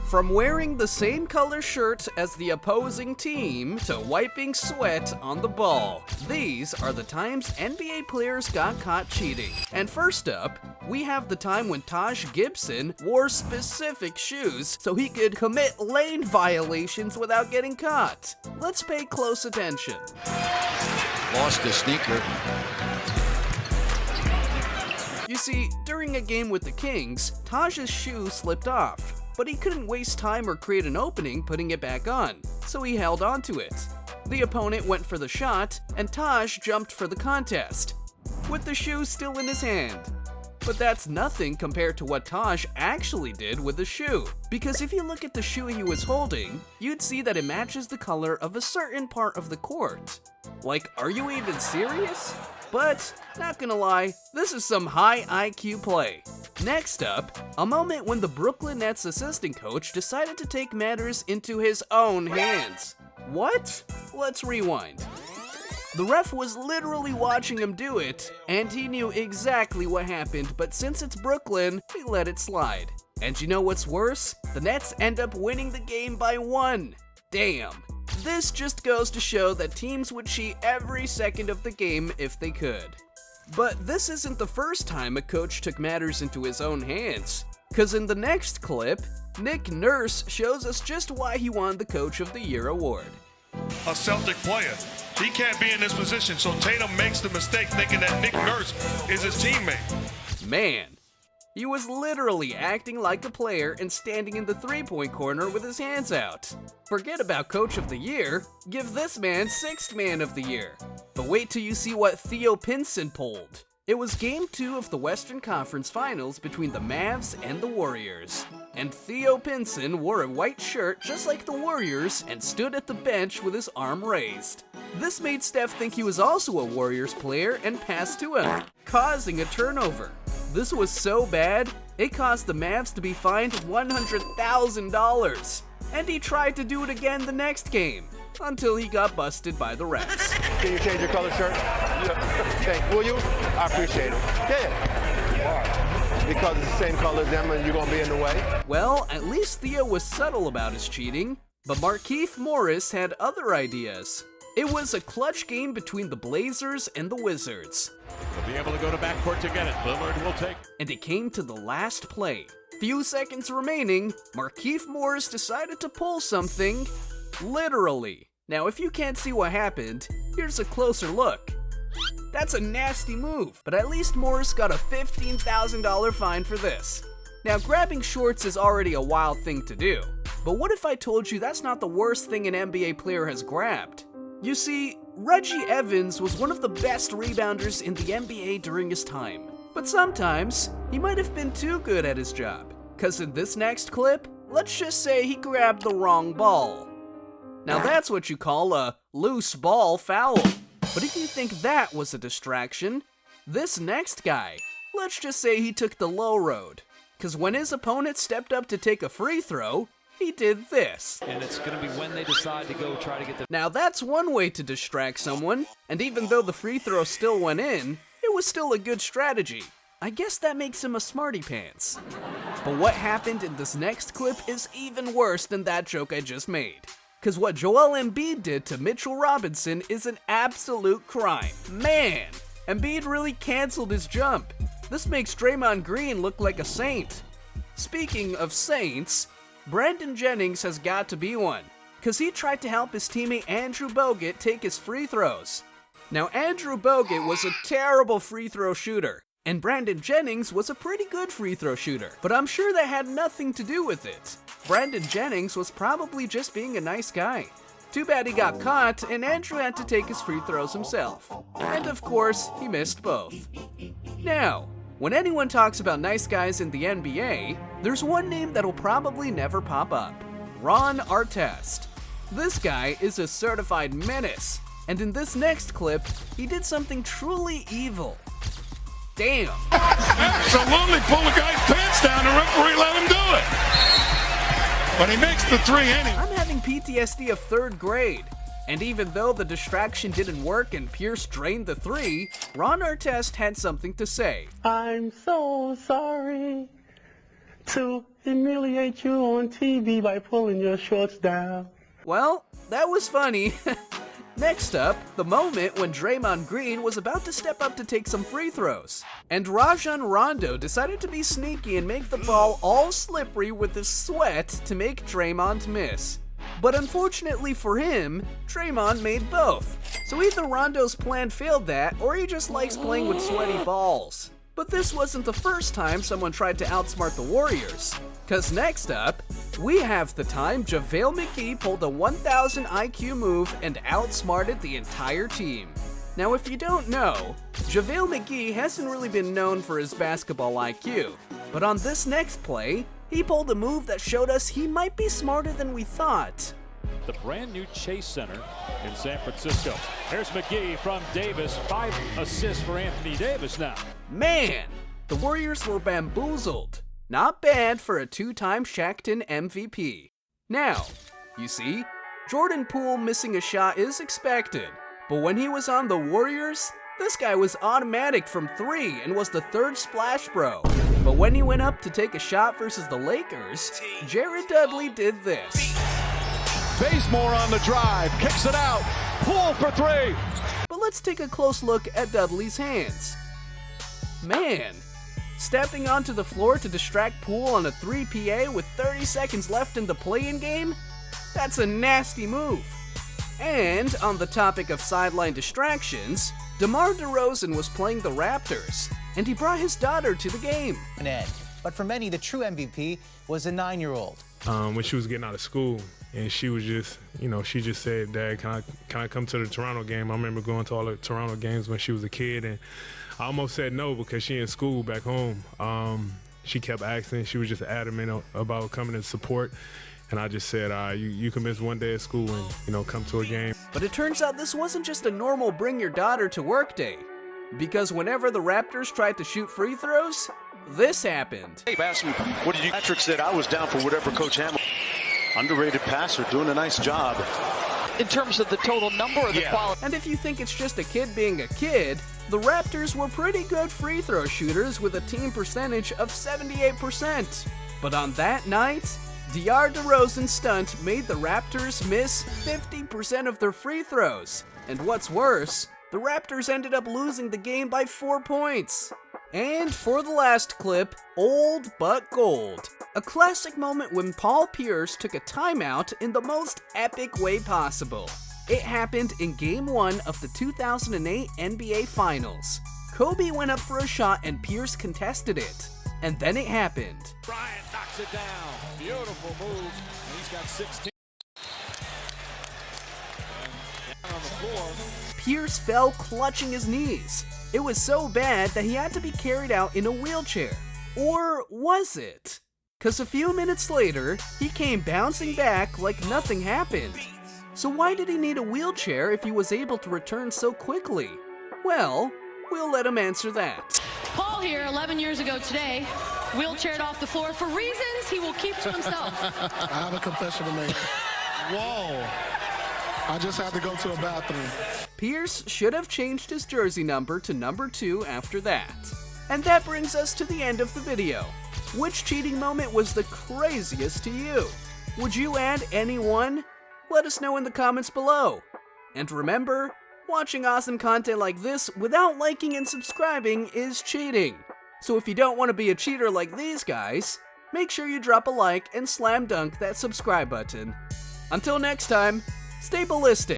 From wearing the same color shirt as the opposing team to wiping sweat on the ball, these are the times NBA players got caught cheating. And first up, we have the time when Taj Gibson wore specific shoes so he could commit lane violations without getting caught. Let's pay close attention. Lost the sneaker. You see, during a game with the Kings, Taj's shoe slipped off, but he couldn't waste time or create an opening putting it back on, so he held onto it. The opponent went for the shot, and Taj jumped for the contest, with the shoe still in his hand. But that's nothing compared to what Taj actually did with the shoe, because if you look at the shoe he was holding, you'd see that it matches the color of a certain part of the court. Like, are you even serious? But, not gonna lie, this is some high IQ play. Next up, a moment when the Brooklyn Nets assistant coach decided to take matters into his own hands. What? Let's rewind. The ref was literally watching him do it, and he knew exactly what happened, but since it's Brooklyn, he let it slide. And you know what's worse? The Nets end up winning the game by 1. Damn. This just goes to show that teams would cheat every second of the game if they could. But this isn't the first time a coach took matters into his own hands, cause in the next clip, Nick Nurse shows us just why he won the Coach of the Year award. A Celtic player, he can't be in this position, so Tatum makes the mistake thinking that Nick Nurse is his teammate. Man, he was literally acting like a player and standing in the three-point corner with his hands out. Forget about Coach of the Year, give this man Sixth Man of the Year. But wait till you see what Theo Pinson pulled. It was Game 2 of the Western Conference Finals between the Mavs and the Warriors. And Theo Pinson wore a white shirt just like the Warriors and stood at the bench with his arm raised. This made Steph think he was also a Warriors player and passed to him, causing a turnover. This was so bad, it caused the Mavs to be fined $100,000. And he tried to do it again the next game, until he got busted by the refs. Can you change your color shirt? Yeah. Will you? I appreciate it. Yeah. Because it's the same color as them and you're going to be in the way? Well, at least Theo was subtle about his cheating, but Markieff Morris had other ideas. It was a clutch game between the Blazers and the Wizards. He'll be able to go to backcourt to get it. Lillard will take. And it came to the last play. Few seconds remaining, Markieff Morris decided to pull something, literally. Now, if you can't see what happened, here's a closer look. That's a nasty move, but at least Morris got a $15,000 fine for this. Now, grabbing shorts is already a wild thing to do, but what if I told you that's not the worst thing an NBA player has grabbed? You see, Reggie Evans was one of the best rebounders in the NBA during his time, but sometimes he might have been too good at his job, cause in this next clip, let's just say he grabbed the wrong ball. Now that's what you call a loose ball foul. But if you think that was a distraction, this next guy, let's just say he took the low road. Cause when his opponent stepped up to take a free throw, he did this. And it's going to be when they decide to go try to get the... Now that's one way to distract someone, and even though the free throw still went in, it was still a good strategy. I guess that makes him a smarty pants. But what happened in this next clip is even worse than that joke I just made. Cause what Joel Embiid did to Mitchell Robinson is an absolute crime. Man, Embiid really canceled his jump. This makes Draymond Green look like a saint. Speaking of saints, Brandon Jennings has got to be one, cause he tried to help his teammate Andrew Bogut take his free throws. Now Andrew Bogut was a terrible free throw shooter, and Brandon Jennings was a pretty good free throw shooter, but I'm sure that had nothing to do with it. Brandon Jennings was probably just being a nice guy. Too bad he got caught and Andrew had to take his free throws himself. And of course, he missed both. Now, when anyone talks about nice guys in the NBA, there's one name that'll probably never pop up. Ron Artest. This guy is a certified menace, and in this next clip, he did something truly evil. Damn. Absolutely pull the guy's pants down, the referee let him do it. But he makes the three anyway. I'm having PTSD of 3rd grade. And even though the distraction didn't work and Pierce drained the three, Ron Artest had something to say. I'm so sorry to humiliate you on TV by pulling your shorts down. Well, that was funny. Next up, the moment when Draymond Green was about to step up to take some free throws, and Rajon Rondo decided to be sneaky and make the ball all slippery with his sweat to make Draymond miss. But unfortunately for him, Draymond made both. So either Rondo's plan failed that, or he just likes playing with sweaty balls. But this wasn't the first time someone tried to outsmart the Warriors. Cause next up, we have the time JaVale McGee pulled a 1000 IQ move and outsmarted the entire team. Now if you don't know, JaVale McGee hasn't really been known for his basketball IQ. But on this next play, he pulled a move that showed us he might be smarter than we thought. The brand new Chase Center in San Francisco. Here's McGee from Davis. 5 assists for Anthony Davis now. Man, the Warriors were bamboozled. Not bad for a 2-time Shaqtin' MVP. Now, you see, Jordan Poole missing a shot is expected, but when he was on the Warriors, this guy was automatic from 3 and was the 3rd splash bro. But when he went up to take a shot versus the Lakers, Jared Dudley did this. Bazemore on the drive, kicks it out, Poole for 3. But let's take a close look at Dudley's hands. Man, stepping onto the floor to distract Poole on a 3PA with 30 seconds left in the play-in game? That's a nasty move. And on the topic of sideline distractions, DeMar DeRozan was playing the Raptors, and he brought his daughter to the game. But for many, the true MVP was a 9-year-old. When she was getting out of school, and she was just, she just said, "Dad, can I come to the Toronto game?" I remember going to all the Toronto games when she was a kid, and I almost said no because she in school back home. She kept asking. She was just adamant about coming to support. And I just said, you can miss one day at school and, come to a game. But it turns out this wasn't just a normal bring your daughter to work day. Because whenever the Raptors tried to shoot free throws, this happened. Hey, asked me, what did you? Patrick said I was down for whatever Coach Hamilton. Underrated passer, doing a nice job. In terms of the total number or the quality. And if you think it's just a kid being a kid, the Raptors were pretty good free throw shooters with a team percentage of 78%. But on that night, DeMar DeRozan's stunt made the Raptors miss 50% of their free throws. And what's worse, the Raptors ended up losing the game by 4 points. And for the last clip, old but gold. A classic moment when Paul Pierce took a timeout in the most epic way possible. It happened in Game 1 of the 2008 NBA Finals. Kobe went up for a shot and Pierce contested it. And then it happened. Bryant knocks it down. Beautiful move. And he's got 16. And down on the floor. Pierce fell clutching his knees. It was so bad that he had to be carried out in a wheelchair. Or was it? Cause a few minutes later, he came bouncing back like nothing happened. So why did he need a wheelchair if he was able to return so quickly? Well, we'll let him answer that. Paul here, 11 years ago today, wheelchaired off the floor for reasons he will keep to himself. I have a confession to make. Whoa. I just had to go to a bathroom. Pierce should have changed his jersey number to number 2 after that. And that brings us to the end of the video. Which cheating moment was the craziest to you? Would you add any one? Let us know in the comments below. And remember, watching awesome content like this without liking and subscribing is cheating. So if you don't want to be a cheater like these guys, make sure you drop a like and slam dunk that subscribe button. Until next time, stay ballistic.